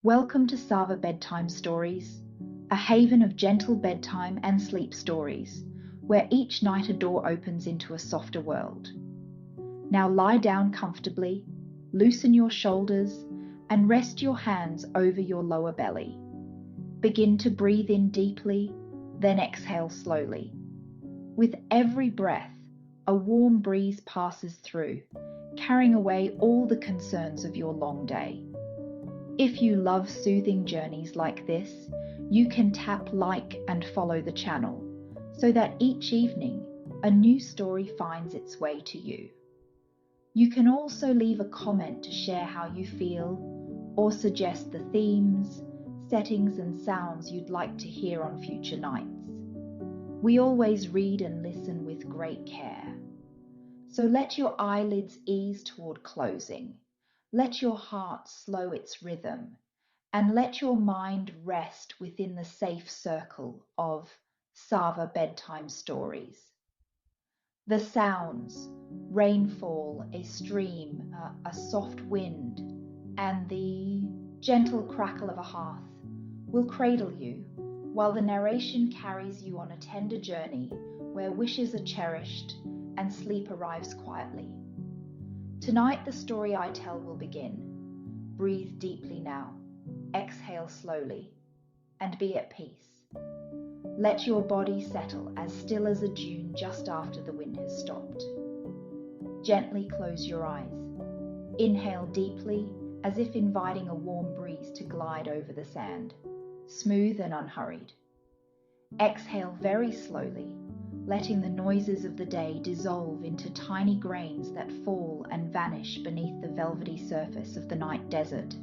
Welcome to Zahra Bedtime Stories, a haven of gentle bedtime and sleep stories, where each night a door opens into a softer world. Now lie down comfortably, loosen your shoulders, and rest your hands over your lower belly. Begin to breathe in deeply, then exhale slowly. With every breath, a warm breeze passes through, carrying away all the concerns of your long day. If you love soothing journeys like this, you can tap like and follow the channel so that each evening a new story finds its way to you. You can also leave a comment to share how you feel or suggest the themes, settings and sounds you'd like to hear on future nights. We always read and listen with great care. So let your eyelids ease toward closing. Let your heart slow its rhythm, and let your mind rest within the safe circle of Zahra Bedtime Stories. The sounds, rainfall, a stream, a soft wind, and the gentle crackle of a hearth will cradle you, while the narration carries you on a tender journey where wishes are cherished and sleep arrives quietly. Tonight the story I tell will begin. Breathe deeply now, exhale slowly, and be at peace. Let your body settle as still as a dune just after the wind has stopped. Gently close your eyes. Inhale deeply as if inviting a warm breeze to glide over the sand, smooth and unhurried. Exhale very slowly, letting the noises of the day dissolve into tiny grains that fall and vanish beneath the velvety surface of the night desert.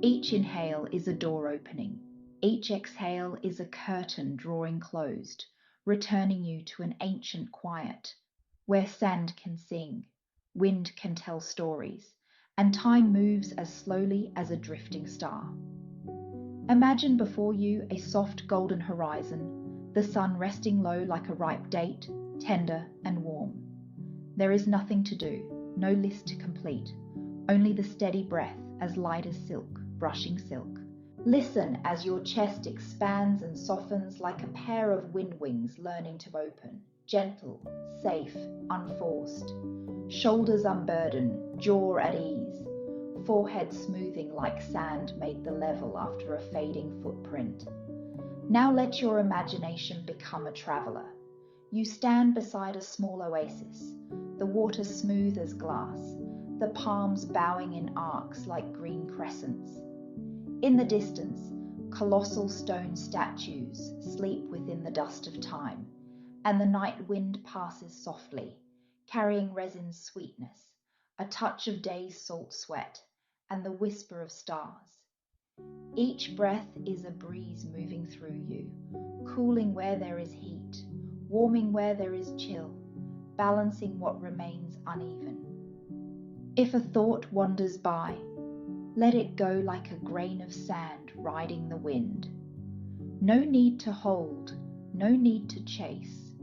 Each inhale is a door opening. Each exhale is a curtain drawing closed, returning you to an ancient quiet, where sand can sing, wind can tell stories, and time moves as slowly as a drifting star. Imagine before you a soft golden horizon, the sun resting low like a ripe date, tender and warm. There is nothing to do, no list to complete, only the steady breath as light as silk, brushing silk. Listen as your chest expands and softens like a pair of wind wings learning to open, gentle, safe, unforced. Shoulders unburdened, jaw at ease, forehead smoothing like sand made the level after a fading footprint. Now let your imagination become a traveler. You stand beside a small oasis, the water smooth as glass, the palms bowing in arcs like green crescents. In the distance, colossal stone statues sleep within the dust of time, and the night wind passes softly, carrying resin's sweetness, a touch of day's salt sweat, and the whisper of stars. Each breath is a breeze moving through you, cooling where there is heat, warming where there is chill, balancing what remains uneven. If a thought wanders by, let it go like a grain of sand riding the wind. No need to hold, no need to chase.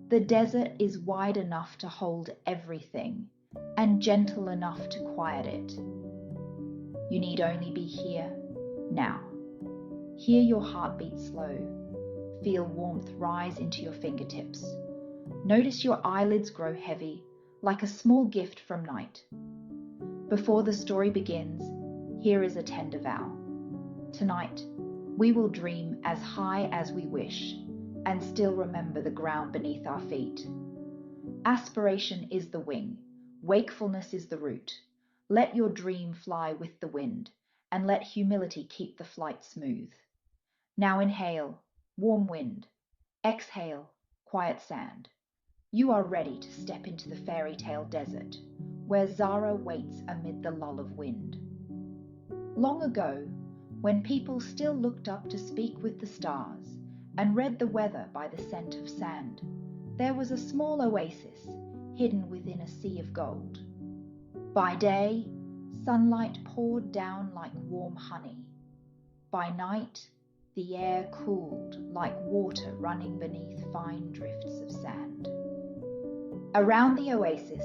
The desert is wide enough to hold everything, and gentle enough to quiet it. You need only be here, now. Hear your heartbeat slow. Feel warmth rise into your fingertips. Notice your eyelids grow heavy, like a small gift from night. Before the story begins, here is a tender vow. Tonight, we will dream as high as we wish, and still remember the ground beneath our feet. Aspiration is the wing, wakefulness is the root. Let your dream fly with the wind, and let humility keep the flight smooth. Now inhale, warm wind. Exhale, quiet sand. You are ready to step into the fairy tale desert, where Zahra waits amid the lull of wind. Long ago, when people still looked up to speak with the stars and read the weather by the scent of sand, there was a small oasis hidden within a sea of gold. By day, sunlight poured down like warm honey. By night, the air cooled like water running beneath fine drifts of sand. Around the oasis,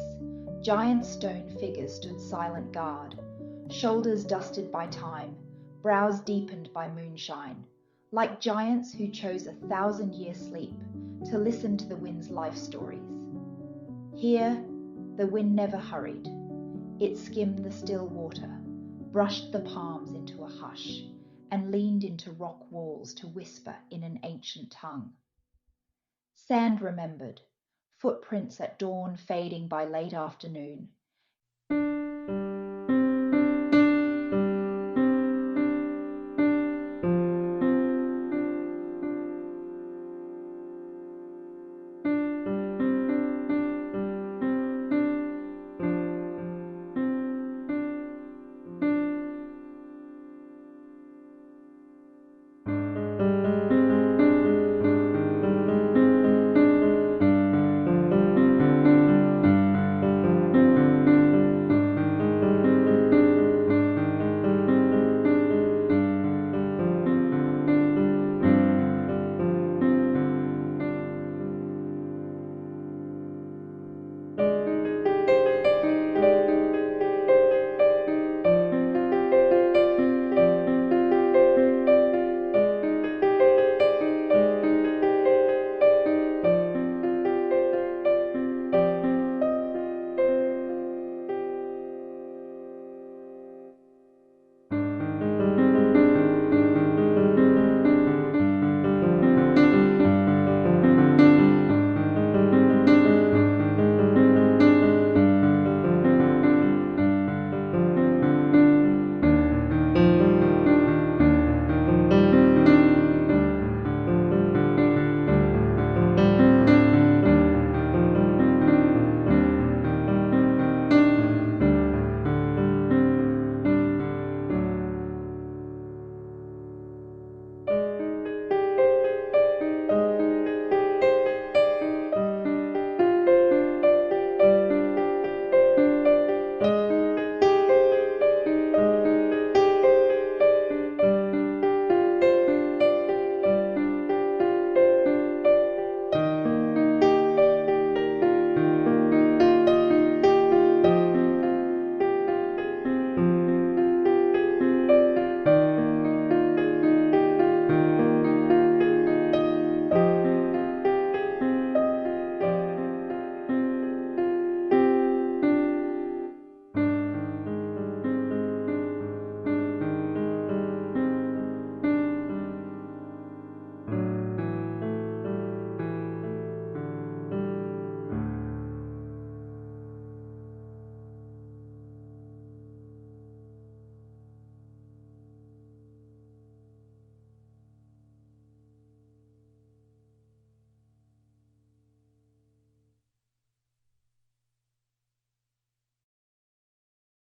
giant stone figures stood silent guard, shoulders dusted by time, brows deepened by moonshine, like giants who chose 1,000-year sleep to listen to the wind's life stories. Here, the wind never hurried. It skimmed the still water, brushed the palms into a hush, and leaned into rock walls to whisper in an ancient tongue. Sand remembered, footprints at dawn fading by late afternoon.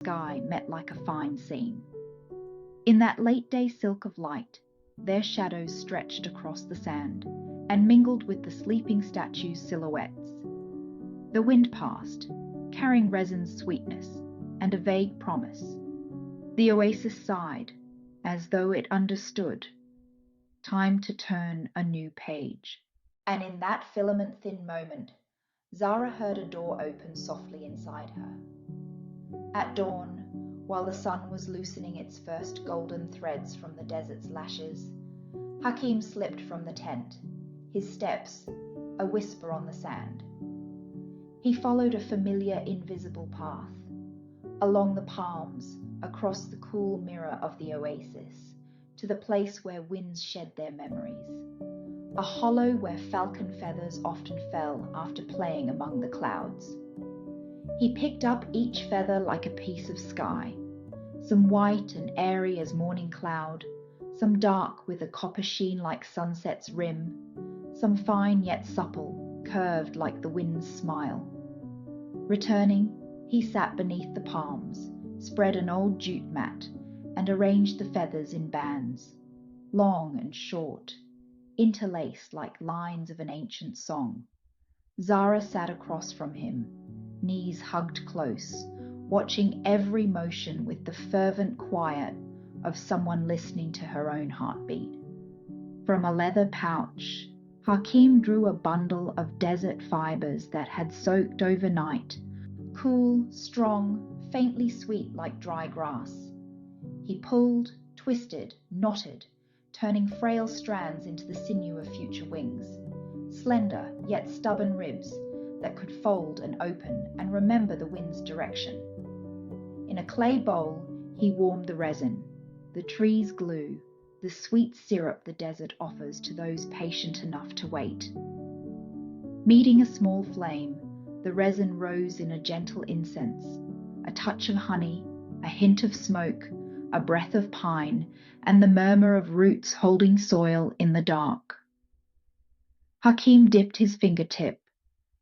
Sky met like a fine seam. In that late day silk of light, their shadows stretched across the sand and mingled with the sleeping statues' silhouettes. The wind passed, carrying resin's sweetness and a vague promise. The oasis sighed, as though it understood. Time to turn a new page. And in that filament-thin moment, Zahra heard a door open softly inside her. At dawn, while the sun was loosening its first golden threads from the desert's lashes, Hakim slipped from the tent, his steps a whisper on the sand. He followed a familiar invisible path, along the palms, across the cool mirror of the oasis, to the place where winds shed their memories, a hollow where falcon feathers often fell after playing among the clouds. He picked up each feather like a piece of sky, some white and airy as morning cloud, some dark with a copper sheen like sunset's rim, some fine yet supple, curved like the wind's smile. Returning, he sat beneath the palms, spread an old jute mat, and arranged the feathers in bands, long and short, interlaced like lines of an ancient song. Zahra sat across from him, knees hugged close, watching every motion with the fervent quiet of someone listening to her own heartbeat. From a leather pouch, Hakim drew a bundle of desert fibers that had soaked overnight, cool, strong, faintly sweet like dry grass. He pulled, twisted, knotted, turning frail strands into the sinew of future wings, slender yet stubborn ribs that could fold and open and remember the wind's direction. In a clay bowl, he warmed the resin, the tree's glue, the sweet syrup the desert offers to those patient enough to wait. Meeting a small flame, the resin rose in a gentle incense, a touch of honey, a hint of smoke, a breath of pine, and the murmur of roots holding soil in the dark. Hakim dipped his fingertip,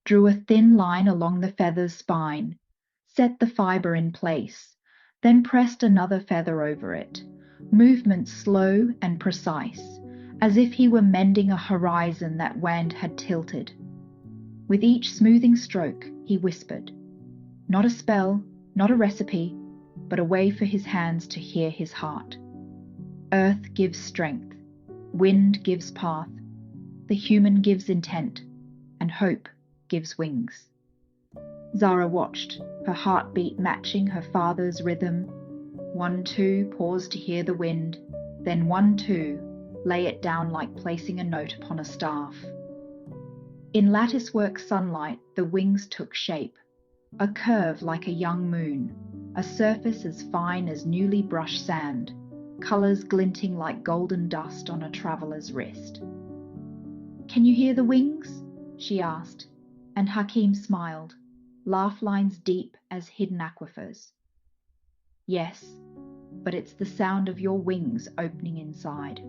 drew a thin line along the feather's spine, set the fiber in place, then pressed another feather over it, movements slow and precise, as if he were mending a horizon that wind had tilted. With each smoothing stroke, he whispered, not a spell, not a recipe, but a way for his hands to hear his heart. Earth gives strength, wind gives path, the human gives intent, and hope gives wings. Zahra watched, her heartbeat matching her father's rhythm. 1, 2, pause to hear the wind, then 1, 2, lay it down like placing a note upon a staff. In latticework sunlight, the wings took shape, a curve like a young moon, a surface as fine as newly brushed sand, colours glinting like golden dust on a traveller's wrist. Can you hear the wings? She asked, and Hakim smiled, laugh lines deep as hidden aquifers. Yes, but it's the sound of your wings opening inside.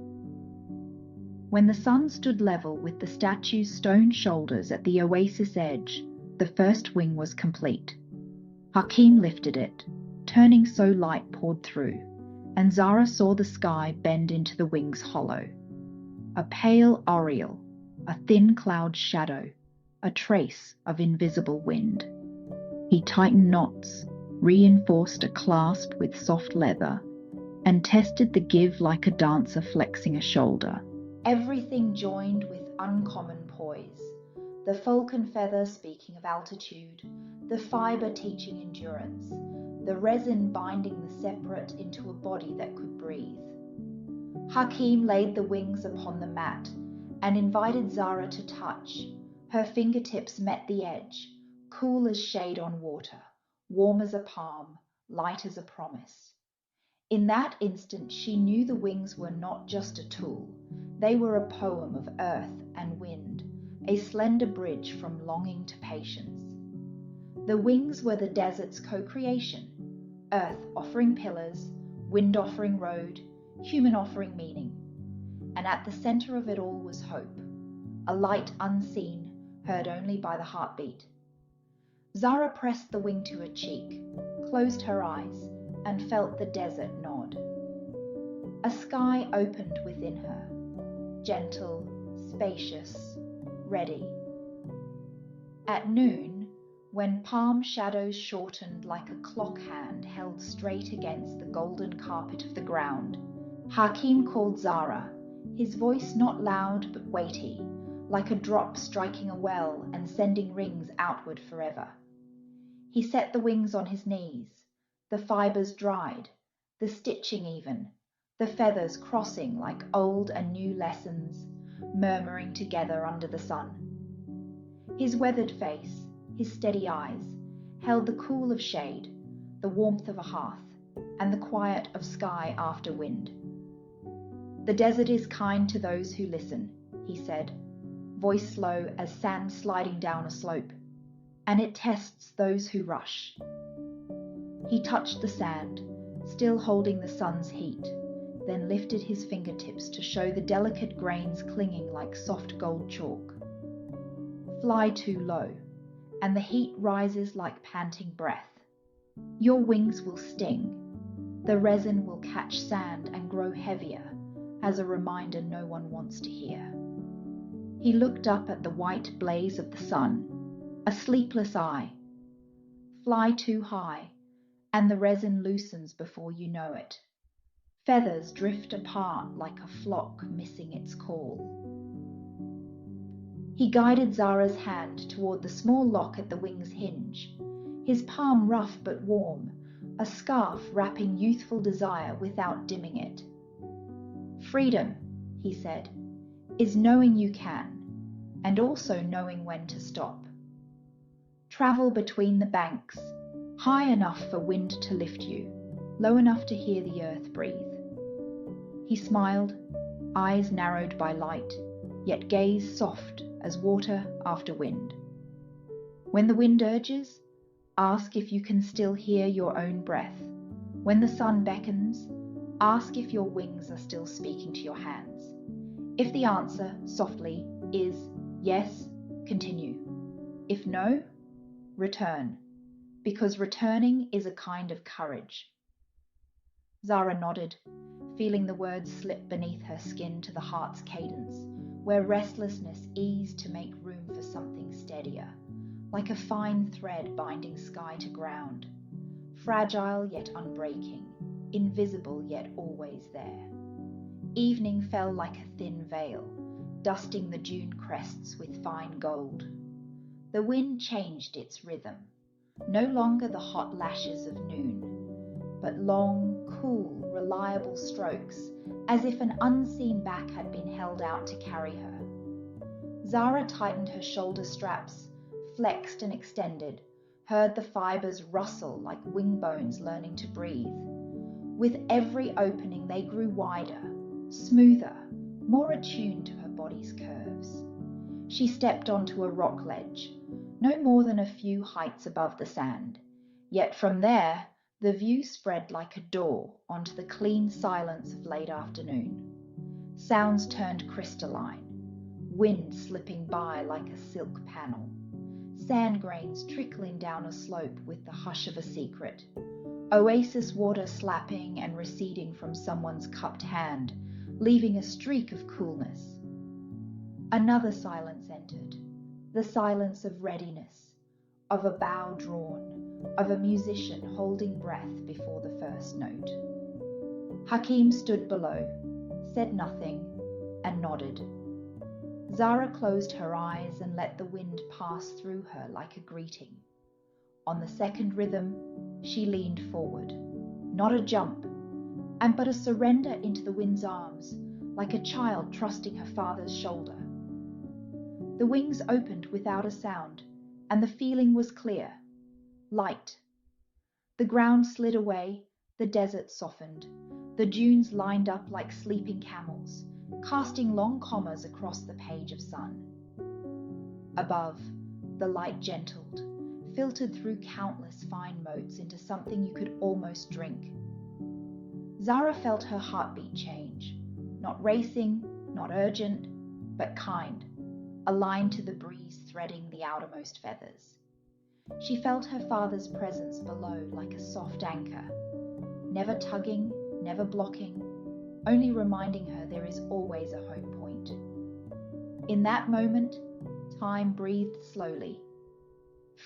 When the sun stood level with the statue's stone shoulders at the oasis edge, the first wing was complete. Hakim lifted it, turning so light poured through, and Zahra saw the sky bend into the wing's hollow. A pale aureole, a thin cloud shadow, a trace of invisible wind. He tightened knots, reinforced a clasp with soft leather, and tested the give like a dancer flexing a shoulder. Everything joined with uncommon poise. The falcon feather speaking of altitude, the fibre teaching endurance, the resin binding the separate into a body that could breathe. Hakim laid the wings upon the mat and invited Zahra to touch. Her fingertips met the edge, cool as shade on water, warm as a palm, light as a promise. In that instant, she knew the wings were not just a tool. They were a poem of earth and wind, a slender bridge from longing to patience. The wings were the desert's co-creation, earth offering pillars, wind offering road, human offering meaning. And at the center of it all was hope, a light unseen, heard only by the heartbeat. Zahra pressed the wing to her cheek, closed her eyes, and felt the desert nod. A sky opened within her, gentle, spacious, ready. At noon, when palm shadows shortened like a clock hand held straight against the golden carpet of the ground, Hakim called Zahra, his voice not loud but weighty, like a drop striking a well and sending rings outward forever. He set the wings on his knees, the fibres dried, the stitching even, the feathers crossing like old and new lessons, murmuring together under the sun. His weathered face, his steady eyes, held the cool of shade, the warmth of a hearth, and the quiet of sky after wind. The desert is kind to those who listen, he said, voice slow as sand sliding down a slope, and it tests those who rush. He touched the sand, still holding the sun's heat, then lifted his fingertips to show the delicate grains clinging like soft gold chalk. Fly too low, and the heat rises like panting breath. Your wings will sting. The resin will catch sand and grow heavier, as a reminder no one wants to hear. He looked up at the white blaze of the sun, a sleepless eye. Fly too high, and the resin loosens before you know it. Feathers drift apart like a flock missing its call. He guided Zahra's hand toward the small lock at the wing's hinge, his palm rough but warm, a scarf wrapping youthful desire without dimming it. Freedom, he said, is knowing you can, and also knowing when to stop. Travel between the banks, high enough for wind to lift you, low enough to hear the earth breathe. He smiled, eyes narrowed by light, yet gaze soft as water after wind. When the wind urges, ask if you can still hear your own breath. When the sun beckons, ask if your wings are still speaking to your hands. If the answer, softly, is yes, continue. If no, return, because returning is a kind of courage. Zahra nodded, feeling the words slip beneath her skin to the heart's cadence, where restlessness eased to make room for something steadier, like a fine thread binding sky to ground, fragile yet unbreaking, invisible yet always there. Evening fell like a thin veil, dusting the dune crests with fine gold. The wind changed its rhythm, no longer the hot lashes of noon, but long, cool, reliable strokes, as if an unseen back had been held out to carry her. Zahra tightened her shoulder straps, flexed and extended, heard the fibers rustle like wing bones learning to breathe. With every opening they grew wider, smoother, more attuned to her body's curves. She stepped onto a rock ledge, no more than a few heights above the sand, yet from there the view spread like a door onto the clean silence of late afternoon. Sounds turned crystalline, wind slipping by like a silk panel, sand grains trickling down a slope with the hush of a secret, oasis water slapping and receding from someone's cupped hand, leaving a streak of coolness. Another silence entered, the silence of readiness, of a bow drawn, of a musician holding breath before the first note. Hakim stood below, said nothing, and nodded. Zahra closed her eyes and let the wind pass through her like a greeting. On the second rhythm, she leaned forward, not a jump, but a surrender into the wind's arms, like a child trusting her father's shoulder. The wings opened without a sound, and the feeling was clear, light. The ground slid away, the desert softened, the dunes lined up like sleeping camels, casting long commas across the page of sun. Above, the light gentled, filtered through countless fine motes into something you could almost drink. Zahra felt her heartbeat change, not racing, not urgent, but kind, aligned to the breeze threading the outermost feathers. She felt her father's presence below like a soft anchor, never tugging, never blocking, only reminding her there is always a home point. In that moment, time breathed slowly.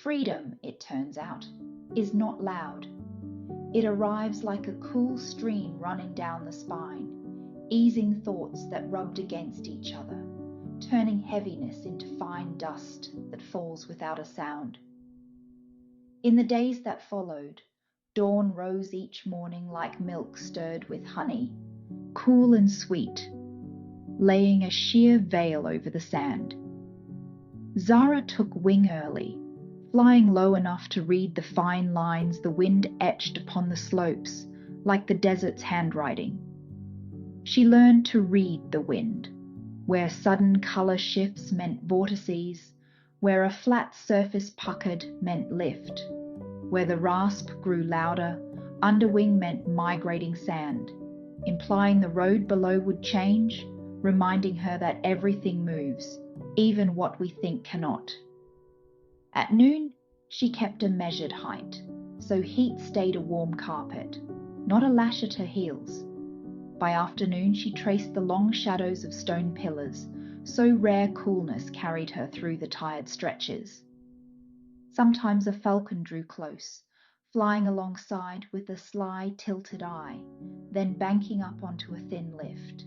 Freedom, it turns out, is not loud. It arrives like a cool stream running down the spine, easing thoughts that rubbed against each other, turning heaviness into fine dust that falls without a sound. In the days that followed, dawn rose each morning like milk stirred with honey, cool and sweet, laying a sheer veil over the sand. Zahra took wing early, flying low enough to read the fine lines the wind etched upon the slopes, like the desert's handwriting. She learned to read the wind, where sudden color shifts meant vortices, where a flat surface puckered meant lift, where the rasp grew louder, underwing meant migrating sand, implying the road below would change, reminding her that everything moves, even what we think cannot. At noon, she kept a measured height, so heat stayed a warm carpet, not a lash at her heels. By afternoon, she traced the long shadows of stone pillars, so rare coolness carried her through the tired stretches. Sometimes a falcon drew close, flying alongside with a sly, tilted eye, then banking up onto a thin lift.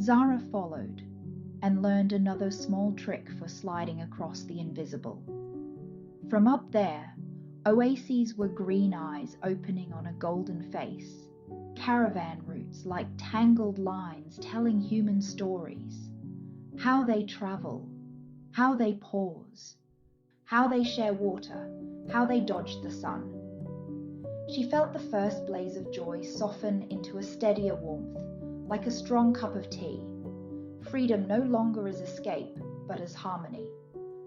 Zahra followed, and learned another small trick for sliding across the invisible. From up there, oases were green eyes opening on a golden face, Caravan routes like tangled lines telling human stories. How they travel, how they pause, how they share water, how they dodge the sun. She felt the first blaze of joy soften into a steadier warmth, like a strong cup of tea. Freedom no longer as escape, but as harmony.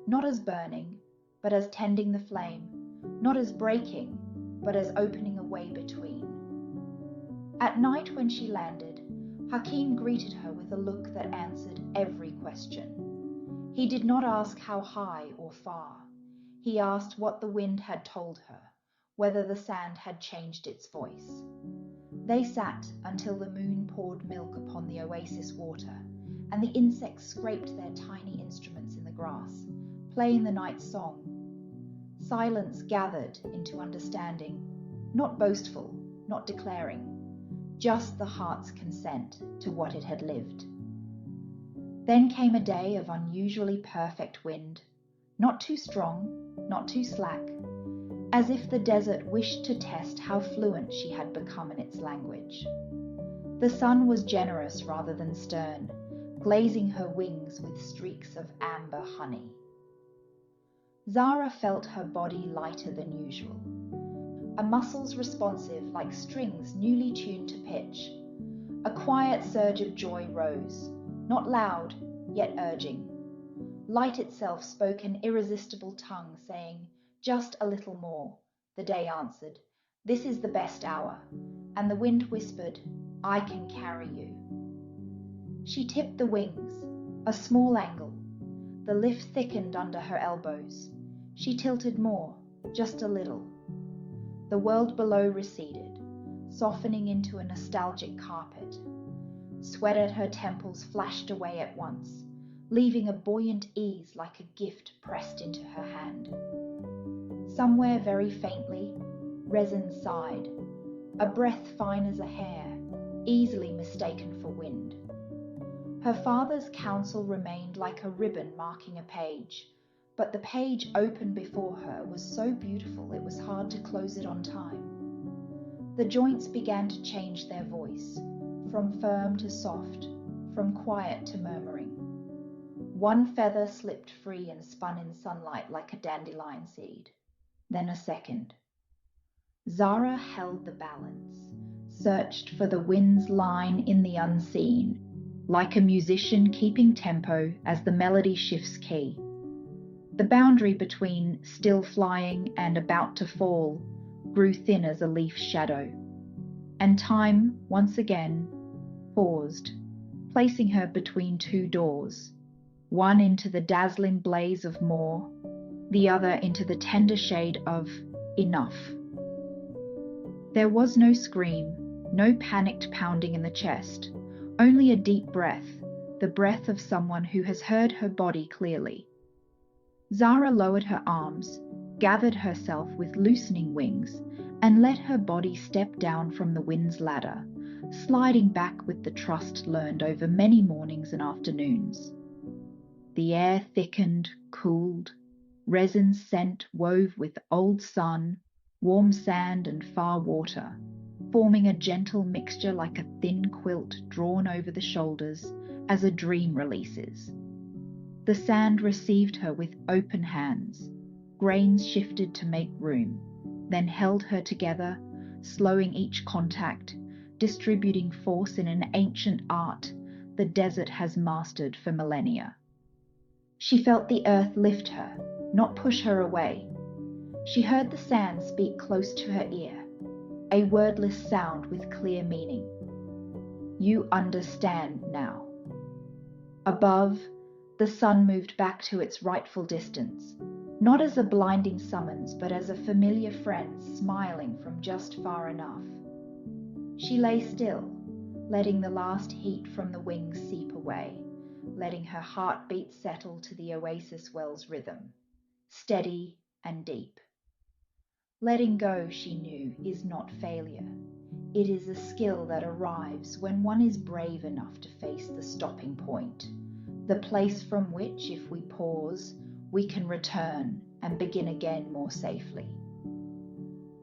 Not as burning, but as tending the flame. Not as breaking, but as opening a way between. At night when she landed, Hakim greeted her with a look that answered every question. He did not ask how high or far. He asked what the wind had told her, whether the sand had changed its voice. They sat until the moon poured milk upon the oasis water, and the insects scraped their tiny instruments in the grass, playing the night song. Silence gathered into understanding, not boastful, not declaring, just the heart's consent to what it had lived. Then came a day of unusually perfect wind, not too strong, not too slack, as if the desert wished to test how fluent she had become in its language. The sun was generous rather than stern, glazing her wings with streaks of amber honey. Zahra felt her body lighter than usual, her muscles responsive like strings newly tuned to pitch. A quiet surge of joy rose, not loud, yet urging. Light itself spoke an irresistible tongue, saying, "Just a little more." The day answered, "This is the best hour." And the wind whispered, "I can carry you." She tipped the wings, a small angle. The lift thickened under her elbows. She tilted more, just a little. The world below receded, softening into a nostalgic carpet. Sweat at her temples flashed away at once, leaving a buoyant ease like a gift pressed into her hand. Somewhere very faintly, resin sighed, a breath fine as a hair, easily mistaken for wind. Her father's counsel remained like a ribbon marking a page, but the page open before her was so beautiful it was hard to close it on time. The joints began to change their voice, from firm to soft, from quiet to murmuring. One feather slipped free and spun in sunlight like a dandelion seed. Then a second. Zahra held the balance, searched for the wind's line in the unseen, like a musician keeping tempo as the melody shifts key. The boundary between still flying and about to fall grew thin as a leaf's shadow, and time, once again, paused, placing her between two doors, one into the dazzling blaze of more, the other into the tender shade of enough. There was no scream, no panicked pounding in the chest, only a deep breath, the breath of someone who has heard her body clearly. Zahra lowered her arms, gathered herself with loosening wings, and let her body step down from the wind's ladder, sliding back with the trust learned over many mornings and afternoons. The air thickened, cooled, resin scent wove with old sun, warm sand and far water, forming a gentle mixture like a thin quilt drawn over the shoulders as a dream releases. The sand received her with open hands, grains shifted to make room, then held her together, slowing each contact, distributing force in an ancient art the desert has mastered for millennia. She felt the earth lift her, not push her away. She heard the sand speak close to her ear, a wordless sound with clear meaning. "You understand now." Above, the sun moved back to its rightful distance, not as a blinding summons, but as a familiar friend smiling from just far enough. She lay still, letting the last heat from the wings seep away, letting her heartbeat settle to the oasis well's rhythm, steady and deep. Letting go, she knew, is not failure. It is a skill that arrives when one is brave enough to face the stopping point, the place from which, if we pause, we can return and begin again more safely.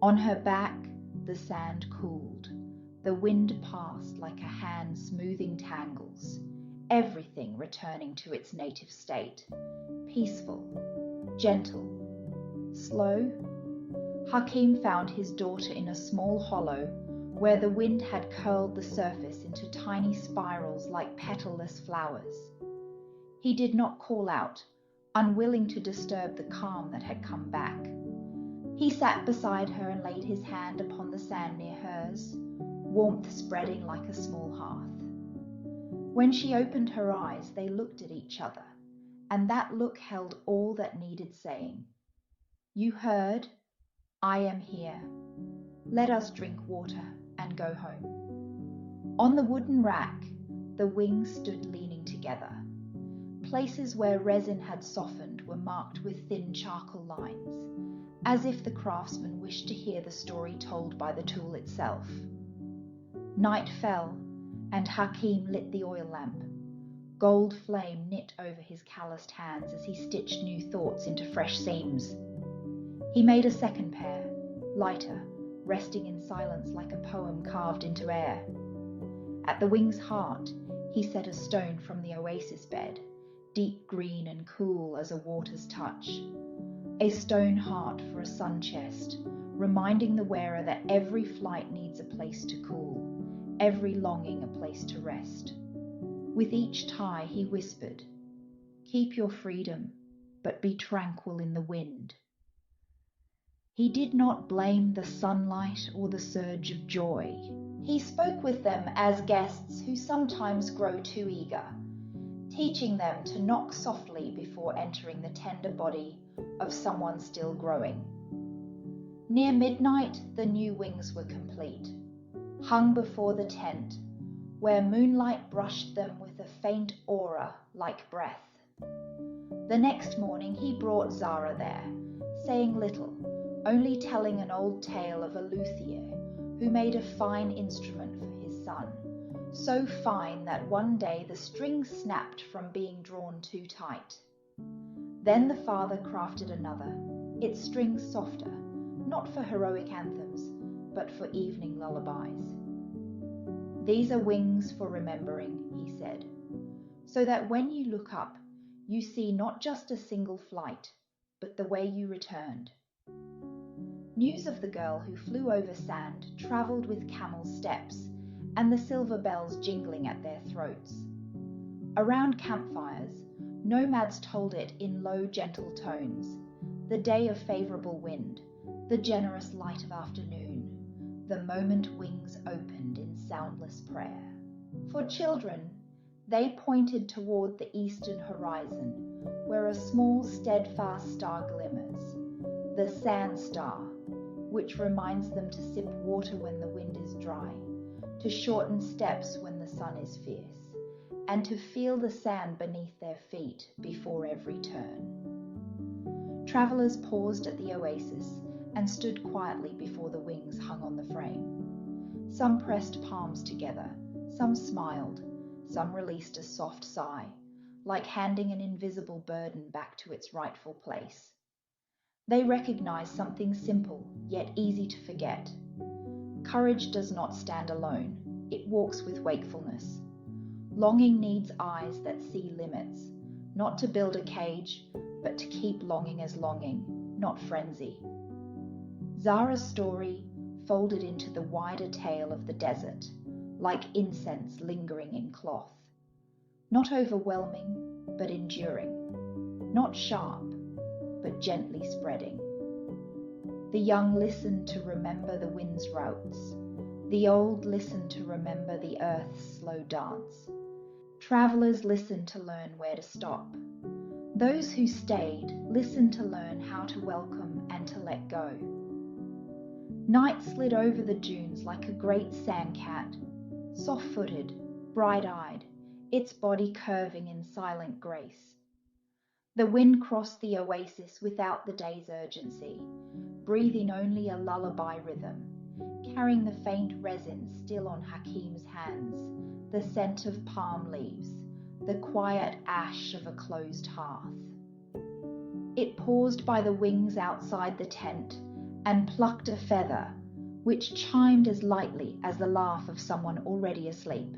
On her back, the sand cooled, The wind passed like a hand smoothing tangles, everything returning to its native state. Peaceful, gentle, slow. Hakim found his daughter in a small hollow where the wind had curled the surface into tiny spirals like petalless flowers. He did not call out, unwilling to disturb the calm that had come back. He sat beside her and laid his hand upon the sand near hers, warmth spreading like a small hearth. When she opened her eyes, they looked at each other, and that look held all that needed saying. You heard, I am here. Let us drink water and go home. On the wooden rack, the wings stood leaning together. Places where resin had softened were marked with thin charcoal lines, as if the craftsman wished to hear the story told by the tool itself. Night fell, and Hakim lit the oil lamp. Gold flame knit over his calloused hands as he stitched new thoughts into fresh seams. He made a second pair, lighter, resting in silence like a poem carved into air. At the wing's heart, he set a stone from the oasis bed, deep green and cool as a water's touch. A stone heart for a sun chest, reminding the wearer that every flight needs a place to cool, every longing a place to rest. With each tie he whispered, keep your freedom, but be tranquil in the wind. He did not blame the sunlight or the surge of joy. He spoke with them as guests who sometimes grow too eager, teaching them to knock softly before entering the tender body of someone still growing. Near midnight, the new wings were complete, hung before the tent, where moonlight brushed them with a faint aura like breath. The next morning he brought Zahra there, saying little, only telling an old tale of a luthier who made a fine instrument for his son, so fine that one day the strings snapped from being drawn too tight. Then the father crafted another, its strings softer, not for heroic anthems, but for evening lullabies. These are wings for remembering, he said, so that when you look up, you see not just a single flight, but the way you returned. News of the girl who flew over sand travelled with camel steps and the silver bells jingling at their throats. Around campfires, nomads told it in low, gentle tones, the day of favourable wind, the generous light of afternoon, the moment wings opened in soundless prayer. For children, they pointed toward the eastern horizon, where a small, steadfast star glimmers, the sand star, which reminds them to sip water when the wind is dry, to shorten steps when the sun is fierce, and to feel the sand beneath their feet before every turn. Travellers paused at the oasis and stood quietly before the wings hung on the frame. Some pressed palms together, some smiled, some released a soft sigh, like handing an invisible burden back to its rightful place. They recognized something simple, yet easy to forget. Courage does not stand alone, it walks with wakefulness. Longing needs eyes that see limits, not to build a cage, but to keep longing as longing, not frenzy. Zahra's story folded into the wider tale of the desert, like incense lingering in cloth. Not overwhelming, but enduring. Not sharp, but gently spreading. The young listen to remember the wind's routes. The old listen to remember the earth's slow dance. Travellers listen to learn where to stop. Those who stayed listen to learn how to welcome and to let go. Night slid over the dunes like a great sandcat, soft-footed, bright-eyed, its body curving in silent grace. The wind crossed the oasis without the day's urgency, breathing only a lullaby rhythm, carrying the faint resin still on Hakim's hands, the scent of palm leaves, the quiet ash of a closed hearth. It paused by the wings outside the tent and plucked a feather, which chimed as lightly as the laugh of someone already asleep.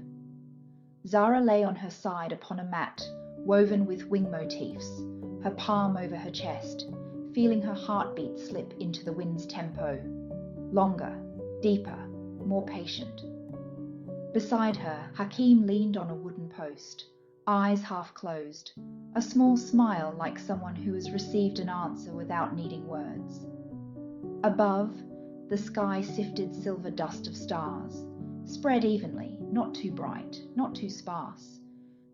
Zahra lay on her side upon a mat woven with wing motifs, her palm over her chest, feeling her heartbeat slip into the wind's tempo, longer, deeper, more patient. Beside her, Hakim leaned on a wooden post, eyes half closed, a small smile like someone who has received an answer without needing words. Above, the sky sifted silver dust of stars, spread evenly, not too bright, not too sparse,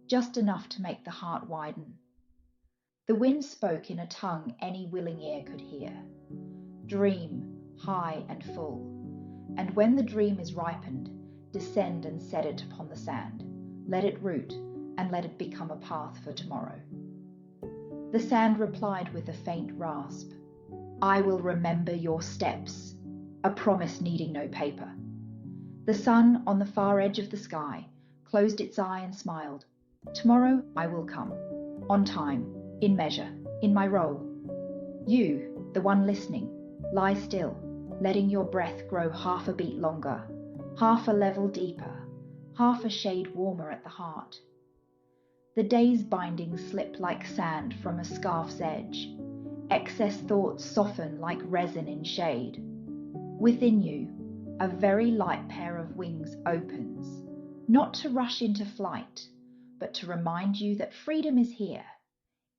just enough to make the heart widen. The wind spoke in a tongue any willing ear could hear. Dream, high and full, and when the dream is ripened, descend and set it upon the sand. Let it root, and let it become a path for tomorrow. The sand replied with a faint rasp. I will remember your steps, a promise needing no paper. The sun, on the far edge of the sky, closed its eye and smiled. Tomorrow I will come, on time, in measure, in my role. You, the one listening, lie still, letting your breath grow half a beat longer, half a level deeper, half a shade warmer at the heart. The day's bindings slip like sand from a scarf's edge. Excess thoughts soften like resin in shade. Within you, a very light pair of wings opens, not to rush into flight, but to remind you that freedom is here,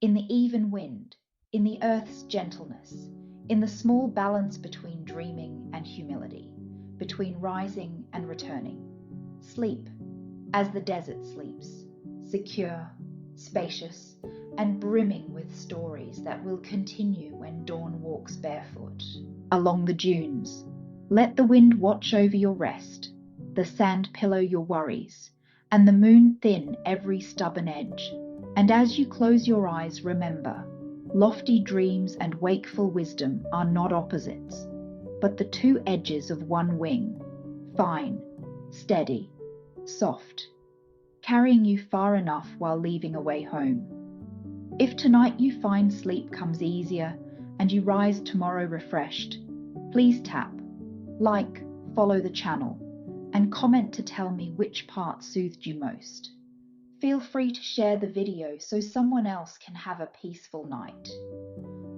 in the even wind, in the earth's gentleness, in the small balance between dreaming and humility, between rising and returning. Sleep, as the desert sleeps, secure, spacious, and brimming with stories that will continue when dawn walks barefoot along the dunes. Let the wind watch over your rest, the sand pillow your worries, and the moon thin every stubborn edge. And as you close your eyes, remember, lofty dreams and wakeful wisdom are not opposites, but the two edges of one wing, fine, steady, soft, carrying you far enough while leaving a way home. If tonight you find sleep comes easier and you rise tomorrow refreshed, please tap, like, follow the channel, and comment to tell me which part soothed you most. Feel free to share the video so someone else can have a peaceful night.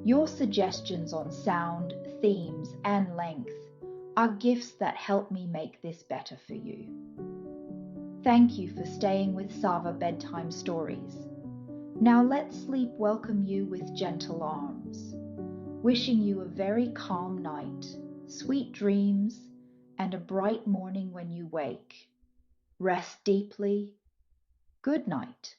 Your suggestions on sound, themes, and length are gifts that help me make this better for you. Thank you for staying with Zahra Bedtime Stories. Now let sleep welcome you with gentle arms, wishing you a very calm night, sweet dreams, and a bright morning when you wake. Rest deeply. Good night.